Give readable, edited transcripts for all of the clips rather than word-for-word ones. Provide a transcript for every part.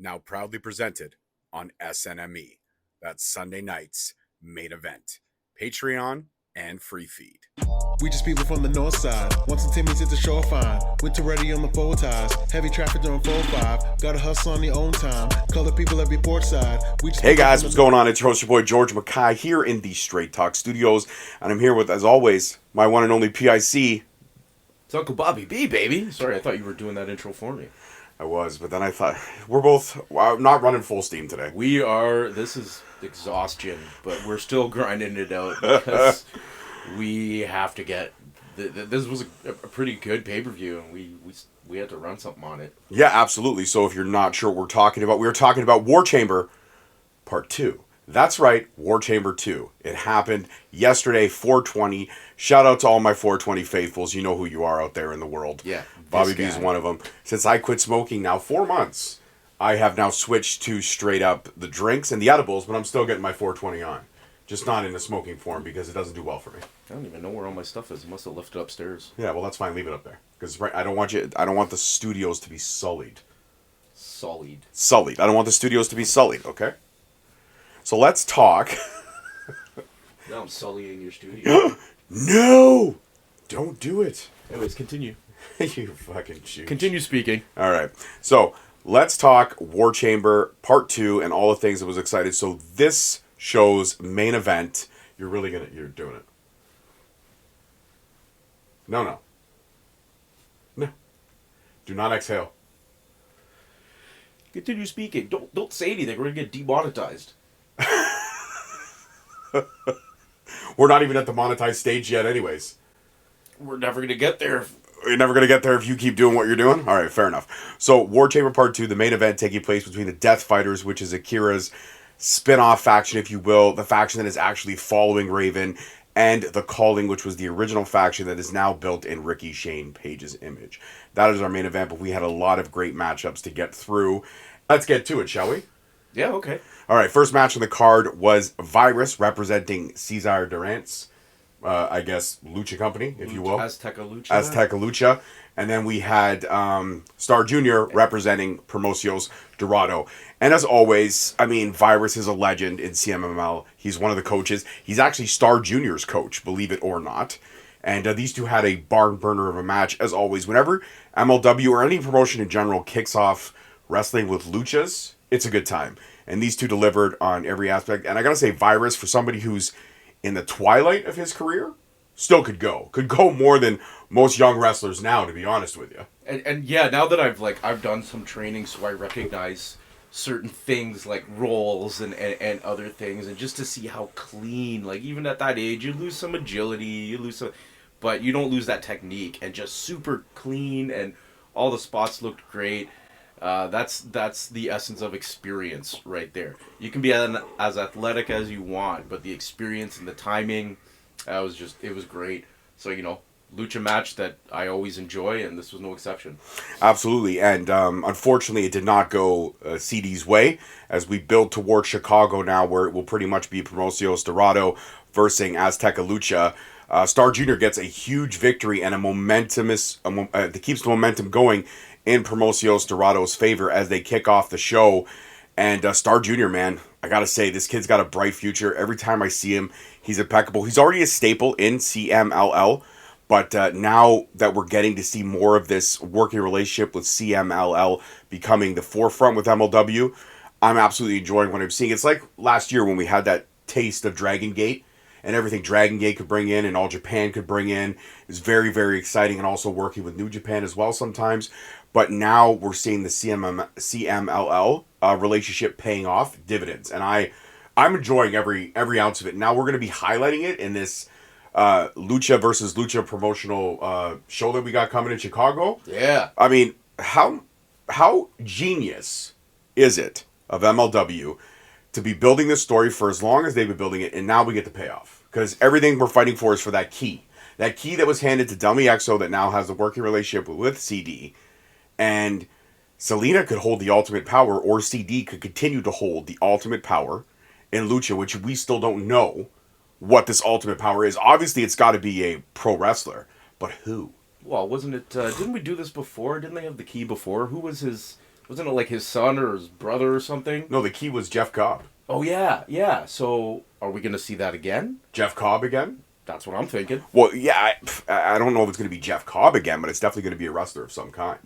now proudly presented on SNME. That's Sunday night's main event. Patreon and free feed. We just people from the north side. Once the Timmy's hit the shore fine. Winter ready on the four ties. Heavy traffic during 4-5. Gotta hustle on the own time. Color people every port side. Hey guys, what's going on? It's your host, your boy George Mackay here in the Straight Talk Studios. And I'm here with, as always, my one and only PIC. It's Uncle Bobby B, baby. Sorry, I thought you were doing that intro for me. I was, but then I thought, we're both not running full steam today. This is exhaustion, but we're still grinding it out because we have to get, this was a pretty good pay-per-view, and we had to run something on it. Yeah, absolutely. So if you're not sure what we're talking about, we're talking about War Chamber Part 2. That's right, War Chamber 2. It happened yesterday, 420. Shout out to all my 420 faithfuls. You know who you are out there in the world. Yeah. Bobby B is one of them. Since I quit smoking now 4 months, I have now switched to straight up the drinks and the edibles, but I'm still getting my 420 on. Just not in the smoking form because it doesn't do well for me. I don't even know where all my stuff is. I must have left it upstairs. Yeah, well, that's fine. Leave it up there. Because I don't want the studios to be sullied. Sullied. Sullied. I don't want the studios to be sullied, okay? So let's talk. Now I'm sullying your studio. No! Don't do it. Anyways, continue. You fucking shoot. Continue speaking. All right. So let's talk War Chamber Part 2 and all the things that was excited. So this show's main event. You're doing it. No. Do not exhale. Continue speaking. Don't say anything. We're gonna get demonetized. We're not even at the monetized stage yet anyways. We're never gonna get there. You're never going to get there if you keep doing what you're doing? All right, fair enough. So, War Chamber Part 2, the main event taking place between the Death Fighters, which is AKIRA's spin-off faction, if you will, the faction that is actually following Raven, and the Calling, which was the original faction that is now built in Rickey Shane Page's image. That is our main event, but we had a lot of great matchups to get through. Let's get to it, shall we? Yeah, okay. All right, first match on the card was Virus representing Cesar Durant's Lucha Company, if you will. Azteca Lucha. And then we had Star Jr. representing Promocios Dorado. And as always, I mean, Virus is a legend in CMML. He's one of the coaches. He's actually Star Jr.'s coach, believe it or not. And these two had a barn burner of a match, as always. Whenever MLW or any promotion in general kicks off wrestling with luchas, it's a good time. And these two delivered on every aspect. And I gotta say, Virus, for somebody who's in the twilight of his career, still could go more than most young wrestlers now, to be honest with you. And yeah, now that I've done some training, so I recognize certain things like roles and other things, and just to see how clean, like even at that age, you lose some agility, but you don't lose that technique, and just super clean, and all the spots looked great. That's the essence of experience right there. You can be as athletic as you want, but the experience and the timing, it was great. So, lucha match that I always enjoy, and this was no exception. Absolutely, and unfortunately it did not go CD's way, as we build towards Chicago now, where it will pretty much be Promocios Dorado versus Azteca Lucha. Star Jr. gets a huge victory and that keeps the momentum going in Promocios Dorado's favor as they kick off the show. And Star Jr., man, I gotta say, this kid's got a bright future. Every time I see him, he's impeccable. He's already a staple in CMLL, but now that we're getting to see more of this working relationship with CMLL becoming the forefront with MLW, I'm absolutely enjoying what I'm seeing. It's like last year when we had that taste of Dragon Gate, and everything Dragon Gate could bring in and All Japan could bring in is very, very exciting, and also working with New Japan as well sometimes. But now we're seeing the CMLL relationship paying off dividends, and I'm enjoying every ounce of it. Now we're going to be highlighting it in this Lucha versus Lucha promotional show that we got coming in Chicago. Yeah. I mean, how genius is it of MLW to be building this story for as long as they've been building it, and now we get the payoff. Because everything we're fighting for is for that key. That key that was handed to Dummy EXO that now has a working relationship with CD. And Salina could hold the ultimate power, or CD could continue to hold the ultimate power in Lucha, which we still don't know what this ultimate power is. Obviously, it's got to be a pro wrestler, but who? Well, wasn't it, didn't we do this before? Didn't they have the key before? Who was his Wasn't it like his son or his brother or something? No, the key was Jeff Cobb. Oh, yeah. So, are we going to see that again? Jeff Cobb again? That's what I'm thinking. Well, yeah, I don't know if it's going to be Jeff Cobb again, but it's definitely going to be a wrestler of some kind.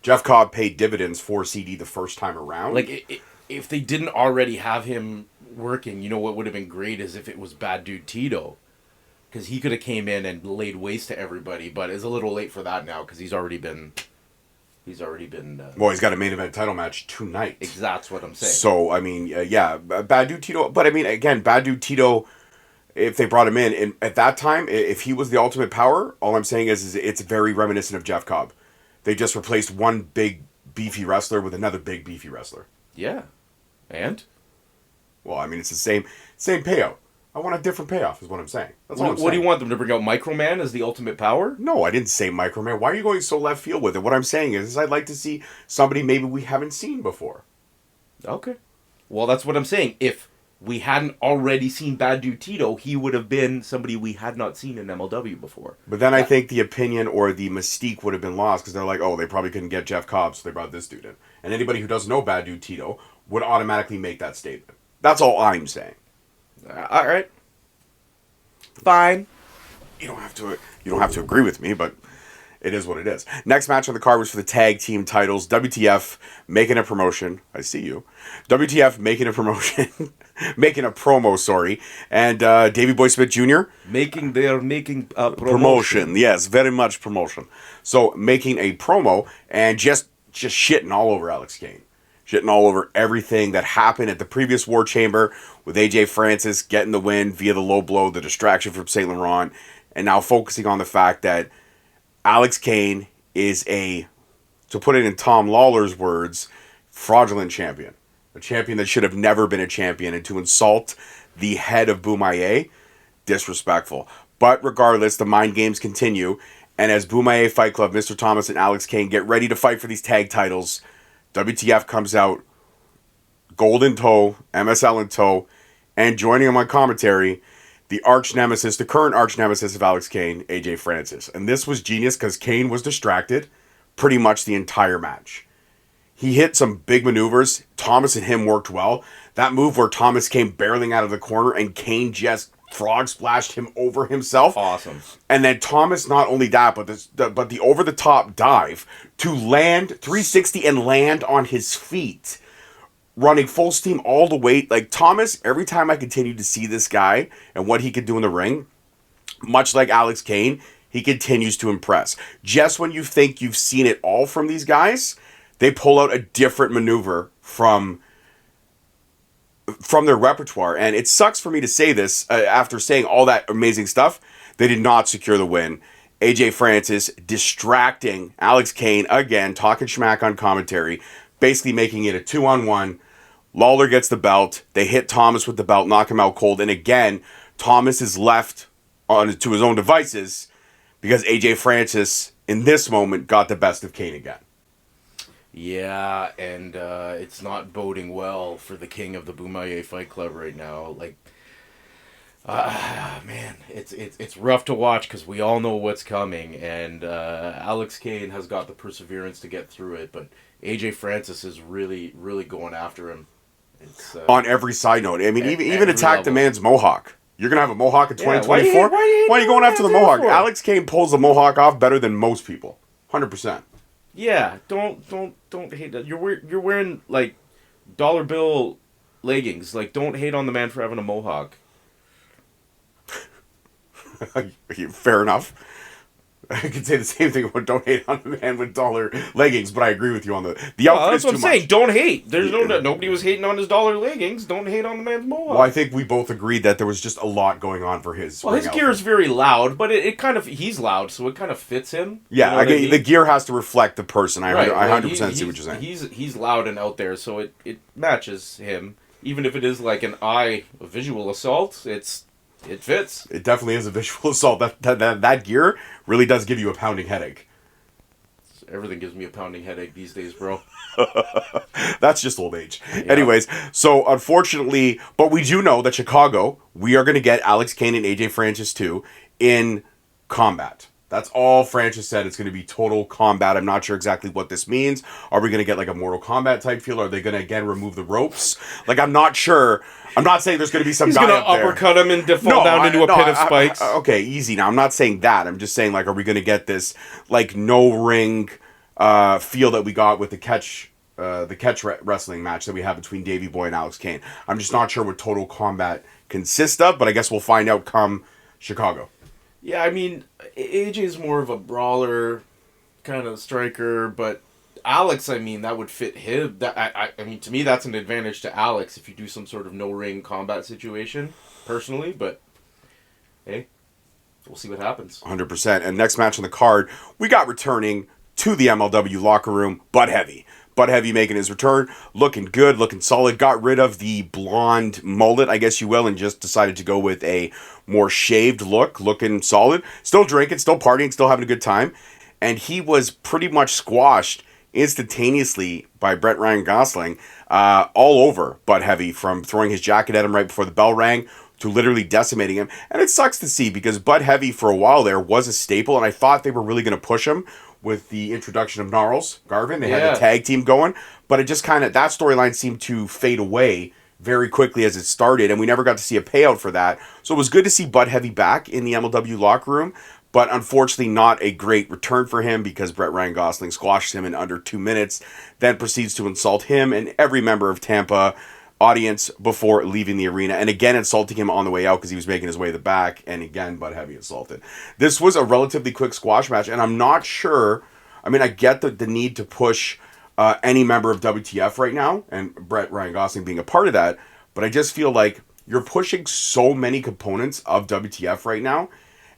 Jeff Cobb paid dividends for CD the first time around. Like, if they didn't already have him working, you know what would have been great is if it was Bad Dude Tito. Because he could have came in and laid waste to everybody, but it's a little late for that now because he's already been. Well, he's got a main event title match tonight. That's what I'm saying. So I mean, yeah, Bad Dude Tito. But I mean, again, Bad Dude Tito. If they brought him in, and at that time, if he was the Ultimate Power, all I'm saying is it's very reminiscent of Jeff Cobb. They just replaced one big beefy wrestler with another big beefy wrestler. Yeah, and. Well, I mean, it's the same payout. I want a different payoff, is what I'm saying. That's all I'm saying. What do you want them to bring out? Microman as the Ultimate Power? No, I didn't say Microman. Why are you going so left field with it? What I'm saying is I'd like to see somebody maybe we haven't seen before. Okay. Well, that's what I'm saying. If we hadn't already seen Bad Dude Tito, he would have been somebody we had not seen in MLW before. But then I think the opinion or the mystique would have been lost because they're like, oh, they probably couldn't get Jeff Cobb, so they brought this dude in. And anybody who doesn't know Bad Dude Tito would automatically make that statement. That's all I'm saying. All right. Fine. You don't have to agree with me, but it is what it is. Next match on the card was for the tag team titles. WTF making a promotion. I see you. WTF making a promotion. Making a promo, sorry. And Davey Boy Smith Jr. Making a promotion. Yes, very much promotion. So making a promo and just shitting all over Alex Kane. Shitting all over everything that happened at the previous War Chamber with AJ Francis getting the win via the low blow, the distraction from St. Laurent, and now focusing on the fact that Alex Kane is to put it in Tom Lawlor's words, fraudulent champion. A champion that should have never been a champion, and to insult the head of Bomaye, disrespectful. But regardless, the mind games continue, and as Bomaye Fight Club, Mr. Thomas and Alex Kane get ready to fight for these tag titles, WTF comes out, gold in tow, MSL in tow, and joining him on commentary, the arch nemesis, the current arch nemesis of Alex Kane, AJ Francis. And this was genius because Kane was distracted pretty much the entire match. He hit some big maneuvers. Thomas and him worked well. That move where Thomas came barreling out of the corner and Kane just frog splashed him over himself. Awesome. And then Thomas, not only that, but the over-the-top dive to land 360 and land on his feet, running full steam all the way. Like Thomas, every time I continue to see this guy and what he could do in the ring, much like Alex Kane, he continues to impress. Just when you think you've seen it all from these guys, they pull out a different maneuver from their repertoire. And it sucks for me to say this after saying all that amazing stuff. They did not secure the win. AJ Francis distracting Alex Kane again, talking schmack on commentary, basically making it a 2-on-1. Lawlor gets the belt. They hit Thomas with the belt, knock him out cold. And again, Thomas is left to his own devices because AJ Francis, in this moment, got the best of Kane again. Yeah, and it's not boding well for the king of the Bomaye Fight Club right now. Like, man, it's rough to watch because we all know what's coming, and Alex Kane has got the perseverance to get through it, but AJ Francis is really, really going after him. It's, on every side note. I mean, even attack the man's mohawk. You're going to have a mohawk in 2024? Why are you going after the mohawk? Alex Kane pulls the mohawk off better than most people. 100%. Yeah, don't hate that. You're wearing like dollar bill leggings. Like, don't hate on the man for having a mohawk. Fair enough. I could say the same thing about don't hate on the man with dollar leggings, but I agree with you on the outfit. That's what I'm saying. Don't hate. There's nobody was hating on his dollar leggings. Don't hate on the man's mohawk. Well, I think we both agreed that there was just a lot going on for his. Well, his gear is very loud, but it kind of he's loud, so it kind of fits him. Yeah, I mean? The gear has to reflect the person. I 100% see what you're saying. He's loud and out there, so it matches him. Even if it is like a visual assault, it fits. It definitely is a visual assault. That gear really does give you a pounding headache. Everything gives me a pounding headache these days, bro. That's just old age. Yeah. Anyways, so unfortunately, but we do know that Chicago, we are going to get Alex Kane and AJ Francis too in combat. That's all Francis said. It's going to be Total Combat. I'm not sure exactly what this means. Are we going to get like a Mortal Kombat type feel? Are they going to again remove the ropes? Like, I'm not sure. I'm not saying there's going to be some He's guy going to up there. uppercut him and fall down into a pit of spikes. Okay, easy now. I'm not saying that. I'm just saying, like, are we going to get this like no ring feel that we got with the catch wrestling match that we have between Davey Boy and Alex Kane? I'm just not sure what Total Combat consists of, but I guess we'll find out come Chicago. Yeah, I mean, AJ's more of a brawler kind of striker, but Alex, I mean, that would fit him. I mean, to me, that's an advantage to Alex if you do some sort of no-ring combat situation, personally, but hey, we'll see what happens. 100%. And next match on the card, we got returning to the MLW locker room, Bud Heavy. Bud Heavy making his return, looking good, looking solid, got rid of the blonde mullet, I guess you will, and just decided to go with a more shaved look, looking solid. Still drinking, still partying, still having a good time. And he was pretty much squashed instantaneously by Brett Ryan Gosselin all over Bud Heavy, from throwing his jacket at him right before the bell rang to literally decimating him. And it sucks to see, because Bud Heavy for a while there was a staple, and I thought they were really going to push him with the introduction of Gnarls Garvin. They had the tag team going, but it just kind of, that storyline seemed to fade away very quickly as it started, and we never got to see a payout for that. So it was good to see Bud Heavy back in the MLW locker room, but unfortunately not a great return for him, because Brett Ryan Gosselin squashes him in under 2 minutes, then proceeds to insult him and every member of Tampa audience before leaving the arena, and again insulting him on the way out because he was making his way to the back, and again Bud Heavy insulted. This was a relatively quick squash match, and I'm not sure, I mean, I get the need to push any member of WTF right now, and Brett Ryan Gosselin being a part of that, but I just feel like you're pushing so many components of WTF right now,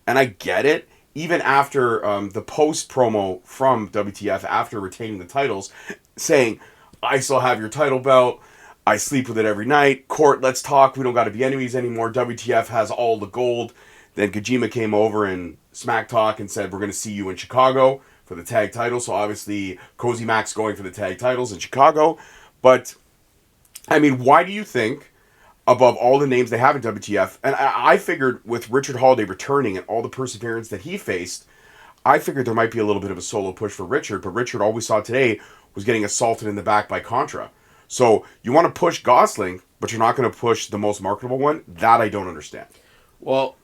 and I get it, even after the post promo from WTF after retaining the titles, saying, I still have your title belt, I sleep with it every night. Court, let's talk. We don't got to be enemies anymore. WTF has all the gold. Then Kojima came over and smack talk and said, we're going to see you in Chicago for the tag title. So obviously, Cozy Mac's going for the tag titles in Chicago. But, I mean, why do you think, above all the names they have in WTF, and I figured with Richard Holiday returning and all the perseverance that he faced, I figured there might be a little bit of a solo push for Richard. But Richard, all we saw today was getting assaulted in the back by Contra. So you want to push Gosling, but you're not going to push the most marketable one? That I don't understand. Well,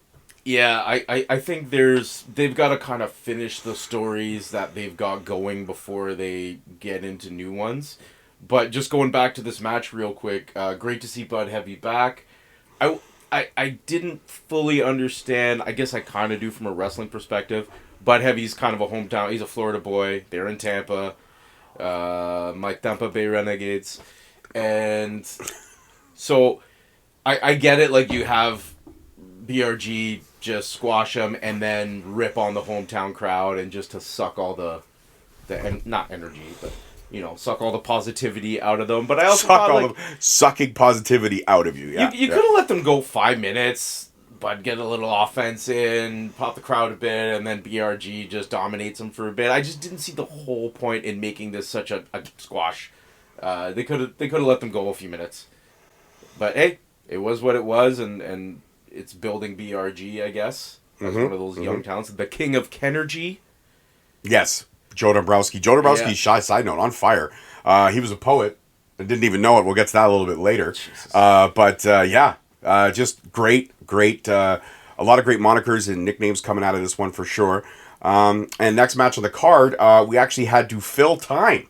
yeah, I think they've got to kind of finish the stories that they've got going before they get into new ones. But just going back to this match real quick, great to see Bud Heavy back. I didn't fully understand, I guess I kind of do from a wrestling perspective. Bud Heavy's kind of a hometown, he's a Florida boy, they're in Tampa. My Tampa Bay Renegades, and so I get it, like you have BRG just squash them and then rip on the hometown crowd and just to suck all the not energy, but you know, suck all the positivity out of them. But I also thought, like, sucking positivity out of you. Yeah, you could have let them go 5 minutes, but get a little offense in, pop the crowd a bit, and then BRG just dominates them for a bit. I just didn't see the whole point in making this such a squash. They could have let them go a few minutes. But hey, it was what it was, and it's building BRG, I guess. As one of those young talents. The King of Kenergy. Yes, Joe Dombrowski. Joe Dombrowski, shy side note, on fire. He was a poet. I didn't even know it. We'll get to that a little bit later. Just great. A lot of great monikers and nicknames coming out of this one for sure. And next match on the card, we actually had to fill time,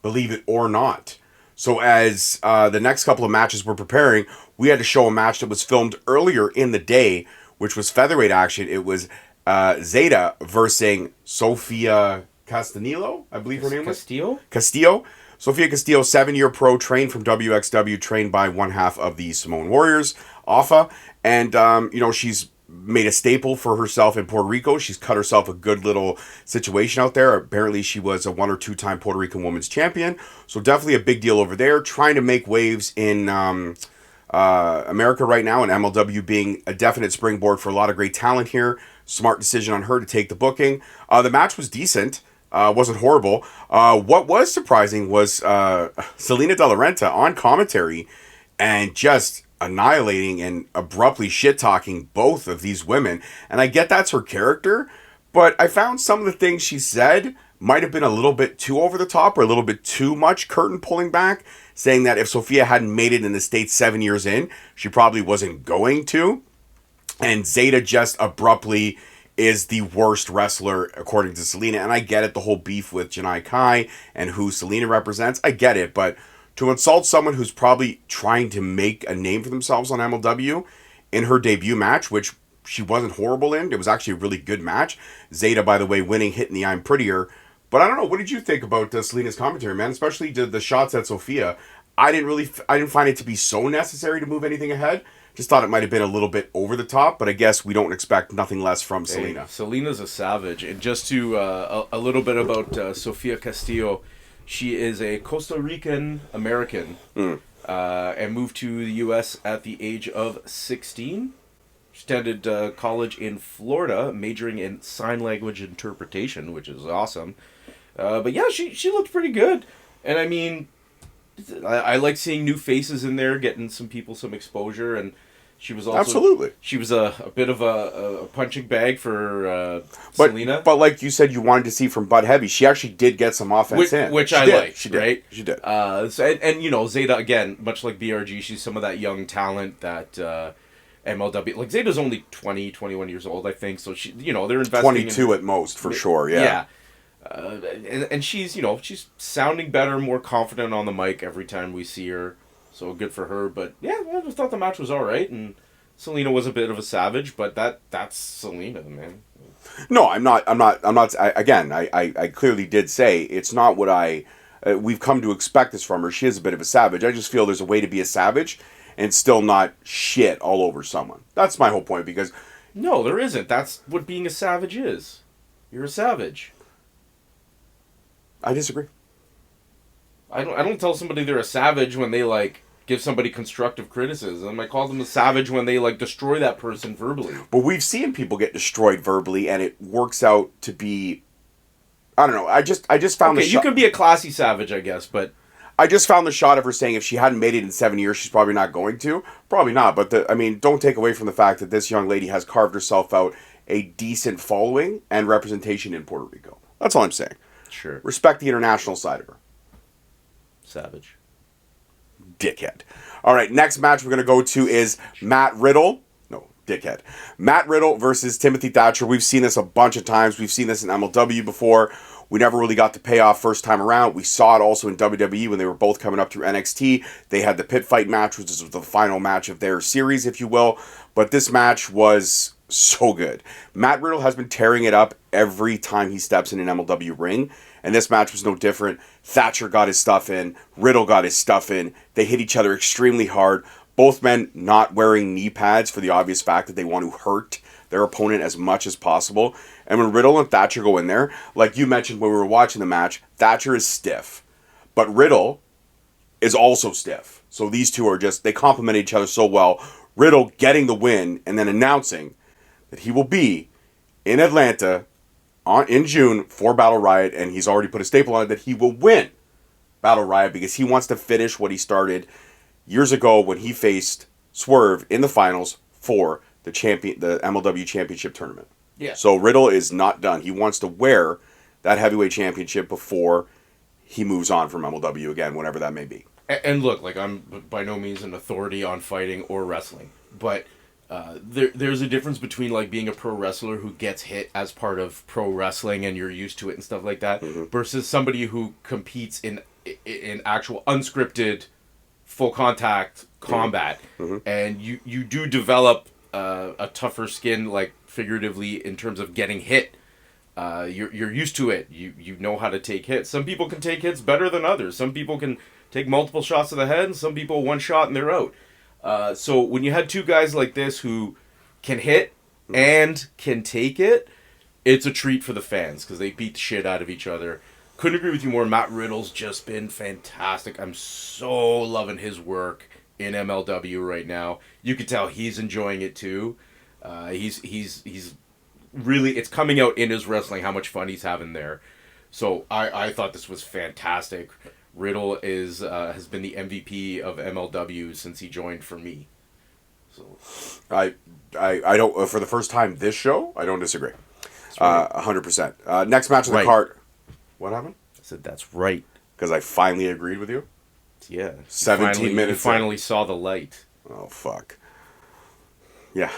believe it or not. So as the next couple of matches we're preparing, we had to show a match that was filmed earlier in the day, which was featherweight action. It was Zayda versus Sofia Castillo, I believe her name was. Castillo. Sofia Castillo, 7-year pro, trained from WXW, trained by one half of the Samoan Warriors, Alpha. And, she's made a staple for herself in Puerto Rico. She's cut herself a good little situation out there. Apparently, she was a 1 or 2 time Puerto Rican women's champion. So definitely a big deal over there. Trying to make waves in America right now, and MLW being a definite springboard for a lot of great talent here. Smart decision on her to take the booking. The match was decent. Wasn't horrible. What was surprising was Salina de la Renta on commentary and just annihilating and abruptly shit-talking both of these women. And I get that's her character, But I found some of the things she said might have been a little bit too over the top or a little bit too much curtain pulling back, saying that if Sofia hadn't made it in the States 7 years in, she probably wasn't going to. And Zayda just abruptly is the worst wrestler, according to Salina. And I get it, the whole beef with Janai Kai and who Salina represents. I get it, but to insult someone who's probably trying to make a name for themselves on MLW in her debut match, which she wasn't horrible in. It was actually a really good match. Zayda, by the way, winning, hitting the I'm Prettier. But I don't know, what did you think about Salina's commentary, man? Especially the shots at Sofia. I didn't find it to be so necessary to move anything ahead. Just thought it might have been a little bit over the top, but I guess we don't expect nothing less from Salina. Hey, Salina's a savage. And just to, a little bit about Sofia Castillo, she is a Costa Rican American and moved to the U.S. at the age of 16. She attended college in Florida, majoring in sign language interpretation, which is awesome. But yeah, she looked pretty good. And I mean, I like seeing new faces in there, getting some people some exposure, and she was also absolutely. She was a bit of a punching bag for Salina. But like you said, you wanted to see from Bud Heavy, she actually did get some offense which I like. She did. Right? She did. And you know, Zayda again, much like BRG, she's some of that young talent that MLW. Like Zayda's only 20, 21 years old, I think. So she, you know, they're investing 22 at most for sure. Yeah. Yeah. And she's, you know, she's sounding better, more confident on the mic every time we see her. So good for her. But yeah, I just thought the match was all right. And Salina was a bit of a savage, but that's Salina, man. No, I'm not. I clearly did say it's not what we've come to expect this from her. She is a bit of a savage. I just feel there's a way to be a savage and still not shit all over someone. That's my whole point, because no, there isn't. That's what being a savage is. You're a savage. I disagree. I don't tell somebody they're a savage when they like give somebody constructive criticism. I call them a savage when they like destroy that person verbally. But we've seen people get destroyed verbally, and it works out to be, I don't know. I just found you can be a classy savage, I guess, but I just found the shot of her saying if she hadn't made it in 7 years, she's probably not going to. Probably not. But don't take away from the fact that this young lady has carved herself out a decent following and representation in Puerto Rico. That's all I'm saying. Sure. Respect the international side of her. Savage. Dickhead. All right, next match we're going to go to is Matt Riddle. No, dickhead. Matt Riddle versus Timothy Thatcher. We've seen this a bunch of times. We've seen this in MLW before. We never really got to pay off first time around. We saw it also in WWE when they were both coming up through NXT. They had the pit fight match, which was the final match of their series, if you will. But this match was so good. Matt Riddle has been tearing it up every time he steps in an MLW ring, and this match was no different. Thatcher got his stuff in. Riddle got his stuff in. They hit each other extremely hard. Both men not wearing knee pads for the obvious fact that they want to hurt their opponent as much as possible. And when Riddle and Thatcher go in there, like you mentioned when we were watching the match, Thatcher is stiff. But Riddle is also stiff. So these two are they complement each other so well. Riddle getting the win and then announcing that he will be in Atlanta in June for Battle Riot, and he's already put a staple on it that he will win Battle Riot because he wants to finish what he started years ago when he faced Swerve in the finals for the MLW Championship tournament. Yeah. So Riddle is not done. He wants to wear that heavyweight championship before he moves on from MLW again, whenever that may be. And look, like I'm by no means an authority on fighting or wrestling, but there's a difference between like being a pro wrestler who gets hit as part of pro wrestling and you're used to it and stuff like that, versus somebody who competes in actual unscripted, full contact combat, and you do develop a tougher skin, like figuratively in terms of getting hit. You're used to it. You know how to take hits. Some people can take hits better than others. Some people can take multiple shots to the head, and some people one shot and they're out. So when you had two guys like this who can hit and can take it, it's a treat for the fans because they beat the shit out of each other. Couldn't agree with you more. Matt Riddle's just been fantastic. I'm so loving his work in MLW right now. You can tell he's enjoying it too. He's really, it's coming out in his wrestling how much fun he's having there. So I thought this was fantastic. Riddle has been the MVP of MLW since he joined for me. So I don't, for the first time this show, I don't disagree. 100%. Next match on the Right. card. What happened? I said that's right. Because I finally agreed with you. Yeah. 17 minutes You finally saw the light. Oh, fuck. Yeah,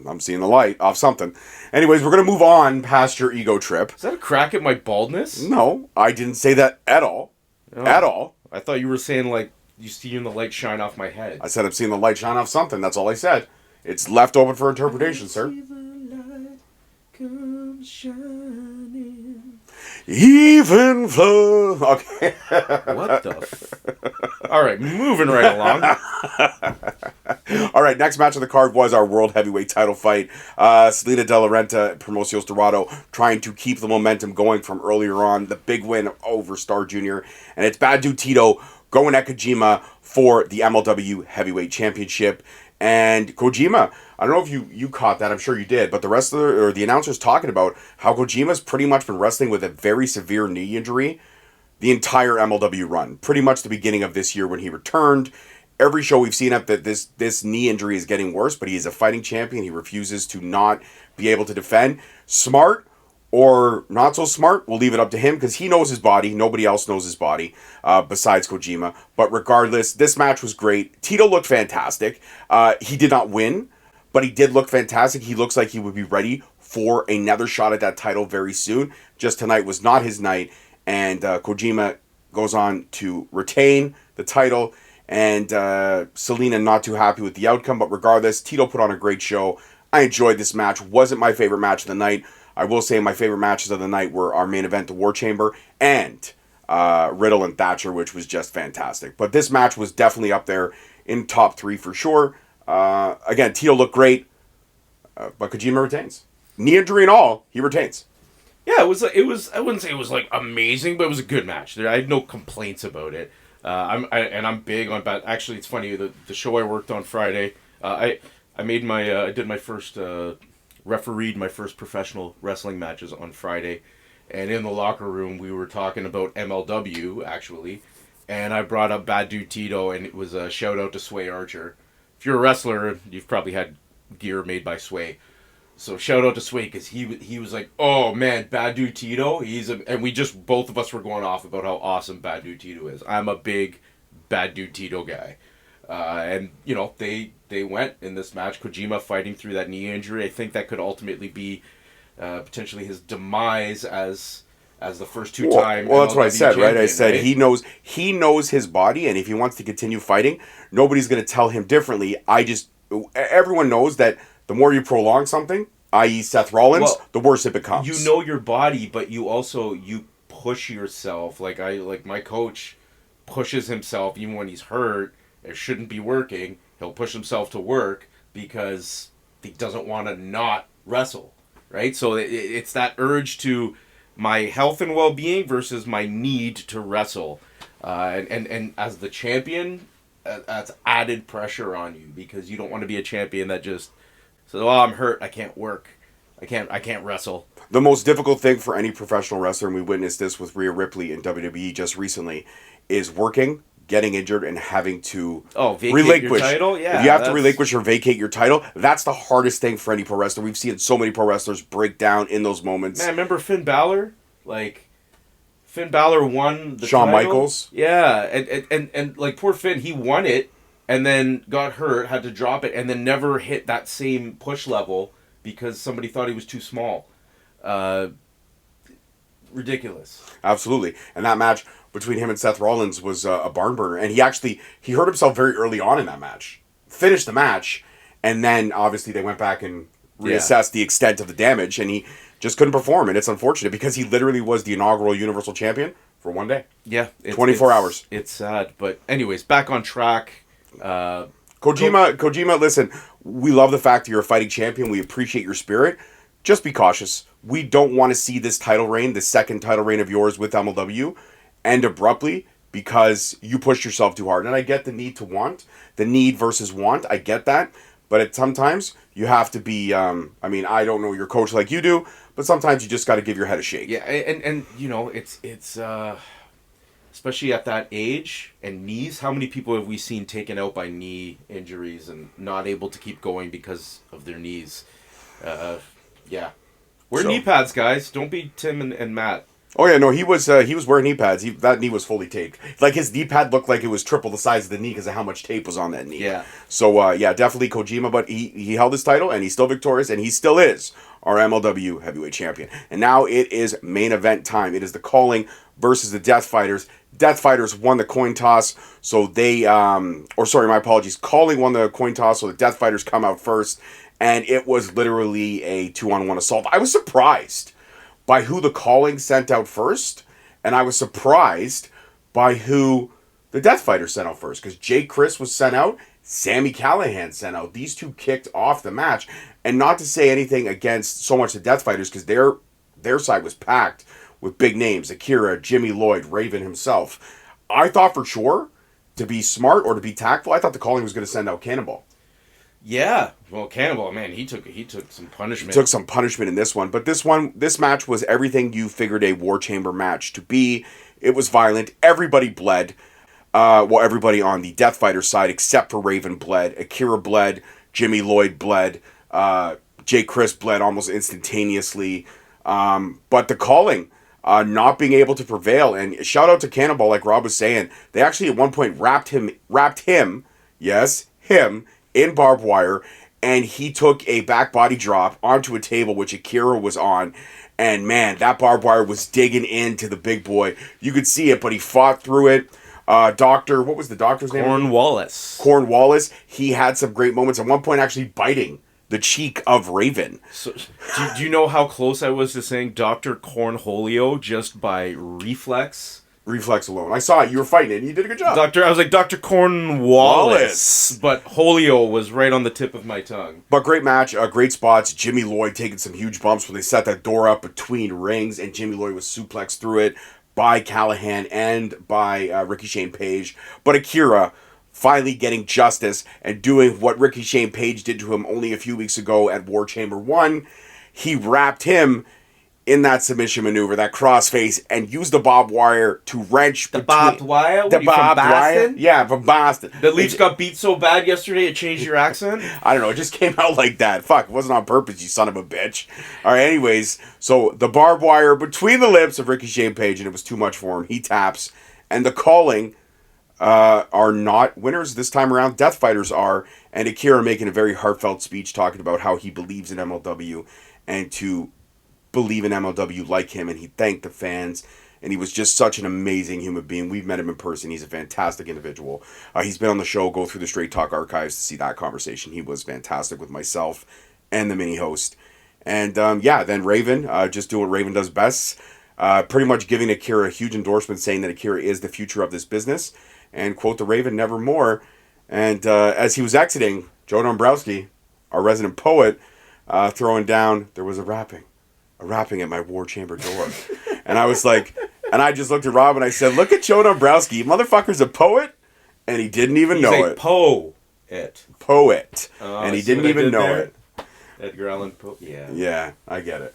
I'm seeing the light off something. Anyways, we're going to move on past your ego trip. Is that a crack at my baldness? No, I didn't say that at all. Oh. At all. I thought you were saying, like, you see the light shine off my head. I said I'm seeing the light shine off something. That's all I said. It's left open for interpretation, sir. See the light come shining. Even flow. Okay. What the All right, moving right along. All right, next match on the card was our World Heavyweight title fight. Salina de la Renta, Promociones Dorado, trying to keep the momentum going from earlier on. The big win over Star Jr. And it's Bad Dude Tito going at Kojima for the MLW Heavyweight Championship. And Kojima, I don't know if you caught that, I'm sure you did, but the rest of the announcers talking about how Kojima's pretty much been wrestling with a very severe knee injury the entire MLW run. Pretty much the beginning of this year when he returned. Every show we've seen up that this knee injury is getting worse, but he is a fighting champion. He refuses to not be able to defend. Smart or not so smart, we'll leave it up to him because he knows his body. Nobody else knows his body besides Kojima. But regardless, this match was great. Tito looked fantastic. He did not win, but he did look fantastic. He looks like he would be ready for another shot at that title very soon. Just tonight was not his night. And Kojima goes on to retain the title. And Salina not too happy with the outcome. But regardless, Tito put on a great show. I enjoyed this match. Wasn't my favorite match of the night. I will say my favorite matches of the night were our main event, the War Chamber, and Riddle and Thatcher, which was just fantastic. But this match was definitely up there in top 3 for sure. Again, Tito looked great, but Kojima retains. Knee injury and all, he retains. Yeah, it was. I wouldn't say it was like amazing, but it was a good match. I had no complaints about it. I'm big on bad. Actually, it's funny. The show I worked on Friday, I did my first refereed my first professional wrestling matches on Friday, and in the locker room we were talking about MLW actually, and I brought up Bad Dude Tito, and it was a shout out to Sway Archer. If you're a wrestler, you've probably had gear made by Sway. So shout out to Sway because he was like, oh man, Bad Dude Tito, and we just both of us were going off about how awesome Bad Dude Tito is. I'm a big Bad Dude Tito guy, and you know they went in this match. Kojima fighting through that knee injury. I think that could ultimately be potentially his demise as the first two-time. Well, that's what I said, right? I said right? he knows his body, and if he wants to continue fighting, nobody's going to tell him differently. Everyone knows that. The more you prolong something, i.e. Seth Rollins, the worse it becomes. You know your body, but you push yourself. Like my coach pushes himself even when he's hurt. It shouldn't be working. He'll push himself to work because he doesn't want to not wrestle, right? So it's that urge to my health and well-being versus my need to wrestle. And as the champion, that's added pressure on you because you don't want to be a champion that just says, "Oh, I'm hurt. I can't work. I can't wrestle." The most difficult thing for any professional wrestler, and we witnessed this with Rhea Ripley in WWE just recently, is working, getting injured, and having to vacate your title? Yeah, if you have to relinquish or vacate your title, that's the hardest thing for any pro wrestler. We've seen so many pro wrestlers break down in those moments. Man, remember Finn Balor? Like, Finn Balor won the Shawn title. Michaels? Yeah, and like poor Finn, he won it, and then got hurt, had to drop it, and then never hit that same push level because somebody thought he was too small. Ridiculous. Absolutely. And that match between him and Seth Rollins was a barn burner. And he hurt himself very early on in that match. Finished the match, and then obviously they went back and reassessed the extent of the damage, and he just couldn't perform. And it's unfortunate because he literally was the inaugural Universal Champion for one day. Yeah. 24 hours. It's sad. But anyways, back on track. Kojima, listen, we love the fact that you're a fighting champion. We appreciate your spirit. Just be cautious. We don't want to see this title reign, the second title reign of yours with MLW, end abruptly because you pushed yourself too hard. And I get the need versus want. I get that. But sometimes you have to be, I don't know your coach like you do, but sometimes you just got to give your head a shake. Yeah, and you know, it's especially at that age and knees, how many people have we seen taken out by knee injuries and not able to keep going because of their knees? Wear So- knee pads, guys. Don't be Tim and Matt. Oh yeah, no, he was wearing knee pads. That knee was fully taped. Like his knee pad looked like it was triple the size of the knee because of how much tape was on that knee. Yeah. So yeah, definitely Kojima, but he held his title and he's still victorious and he still is our MLW heavyweight champion. And now it is main event time. It is the Calling versus the Death Fighters. Death Fighters won the coin toss, so they my apologies. Calling won the coin toss, so the Death Fighters come out first, and it was literally a 2-on-1 assault. I was surprised by who the Calling sent out first, and I was surprised by who the Death Fighter sent out first, because Crist was sent out, Sami Callihan sent out. These two kicked off the match, and not to say anything against so much the Death Fighters, because their side was packed with big names, AKIRA, Jimmy Lloyd, Raven himself. I thought for sure, to be smart or to be tactful, I thought the Calling was going to send out Cannonball. Yeah, well, Cannonball, man, he took some punishment. Took some punishment in this one, but this match was everything you figured a War Chamber match to be. It was violent. Everybody bled. Everybody on the Death Fighter side except for Raven bled. AKIRA bled. Jimmy Lloyd bled. Crist bled almost instantaneously. But the Calling not being able to prevail, and shout out to Cannonball, like Rob was saying, they actually at one point wrapped him, yes, him, in barbed wire, and he took a back body drop onto a table which AKIRA was on, and man, that barbed wire was digging into the big boy. You could see it, but he fought through it. What was the doctor's name? Cornwallis. He had some great moments. At one point, actually biting the cheek of Raven. So, do you know how close I was to saying Dr. Cornholio just by reflex? Reflex alone. I saw it. You were fighting it, and you did a good job. I was like, Dr. Cornwallis. But Holio was right on the tip of my tongue. But great match, great spots. Jimmy Lloyd taking some huge bumps when they set that door up between rings, and Jimmy Lloyd was suplexed through it by Callihan and by Ricky Shane Page. But AKIRA finally getting justice and doing what Ricky Shane Page did to him only a few weeks ago at War Chamber 1. He wrapped him in that submission maneuver, that crossface, and used the barbed wire to wrench the barbed wire? The barbed wire? Yeah, from Boston. The Leafs got beat so bad yesterday it changed your accent? I don't know, it just came out like that. Fuck, it wasn't on purpose, you son of a bitch. Alright, anyways, so the barbed wire between the lips of Ricky Shane Page, and it was too much for him. He taps, and the Calling are not winners this time around. Death Fighters are, and AKIRA making a very heartfelt speech talking about how he believes in MLW and to believe in MLW like him, and he thanked the fans, and he was just such an amazing human being. We've met him in person. He's a fantastic individual. He's been on the show. Go through the Straight Talk archives to see that conversation. He was fantastic with myself and the mini host. And then Raven, just doing what Raven does best, pretty much giving AKIRA a huge endorsement, saying that AKIRA is the future of this business, and quote the Raven, nevermore. And as he was exiting, Joe Dombrowski, our resident poet, throwing down, there was a rapping at my War Chamber door. And I was like, and I just looked at Rob and I said, look at Joe Dombrowski, motherfucker's a poet, and he didn't even know it. Poet. And he didn't even know it. Edgar Allan Poe. Yeah. Yeah, I get it.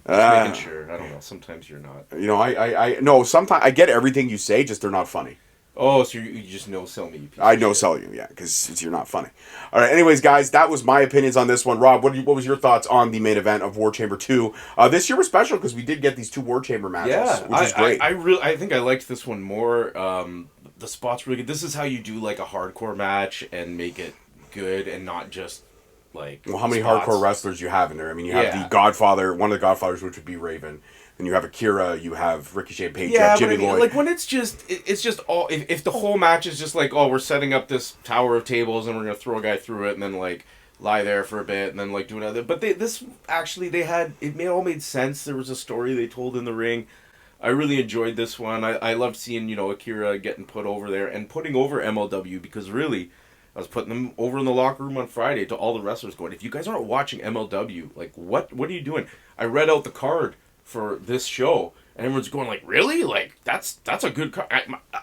Yeah. Just making sure. I don't know. Sometimes you're not. You know, I no, sometimes I get everything you say, just they're not funny. Oh, so you just no-sell me. I no-sell you, yeah, because you're not funny. All right, anyways, guys, that was my opinions on this one. Rob, what was your thoughts on the main event of War Chamber 2? This year was special because we did get these two War Chamber matches, which is great. I think I liked this one more. The spots really good. This is how you do like a hardcore match and make it good and not just like. Well, how many spots. hardcore wrestlers you have in there? I mean, you have the Godfather, one of the Godfathers, which would be Raven. Then you have AKIRA, you have Ricky Shane Page, you have Jimmy Lloyd. Like when it's just all. If the whole match is just like, oh, we're setting up this tower of tables and we're gonna throw a guy through it and then like lie there for a bit and then like do another. But it all made sense. There was a story they told in the ring. I really enjoyed this one. I loved seeing AKIRA getting put over there and putting over MLW, because really I was putting them over in the locker room on Friday to all the wrestlers going, if you guys aren't watching MLW, like what are you doing? I read out the card for this show, and everyone's going like, really? Like, that's a good card.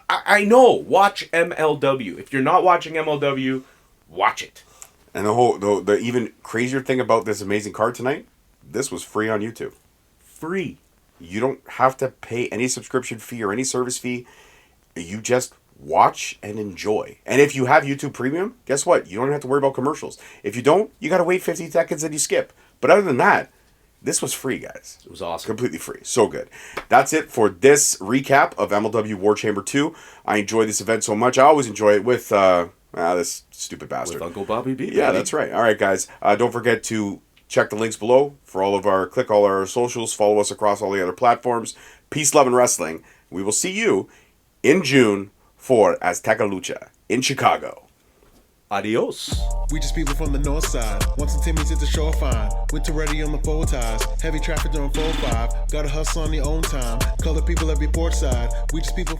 I know. Watch MLW. If you're not watching MLW, watch it. And the even crazier thing about this amazing card tonight, this was free on YouTube. Free. You don't have to pay any subscription fee or any service fee. You just watch and enjoy. And if you have YouTube Premium, guess what? You don't have to worry about commercials. If you don't, you got to wait 50 seconds and you skip. But other than that, This was free, guys. It was awesome. Completely free. So good. That's it for this recap of MLW War Chamber 2. I enjoy this event so much. I always enjoy it with this stupid bastard. With Uncle Bobby B. Yeah, that's right. All right, guys. Don't forget to check the links below for click all our socials. Follow us across all the other platforms. Peace, love, and wrestling. We will see you in June for Azteca Lucha in Chicago. Adios. We just people from the north side. Want some Timmy's at the shore fine. Winter ready on the full ties. Heavy traffic during 4-5. Gotta hustle on your own time. Color people every port side. We just people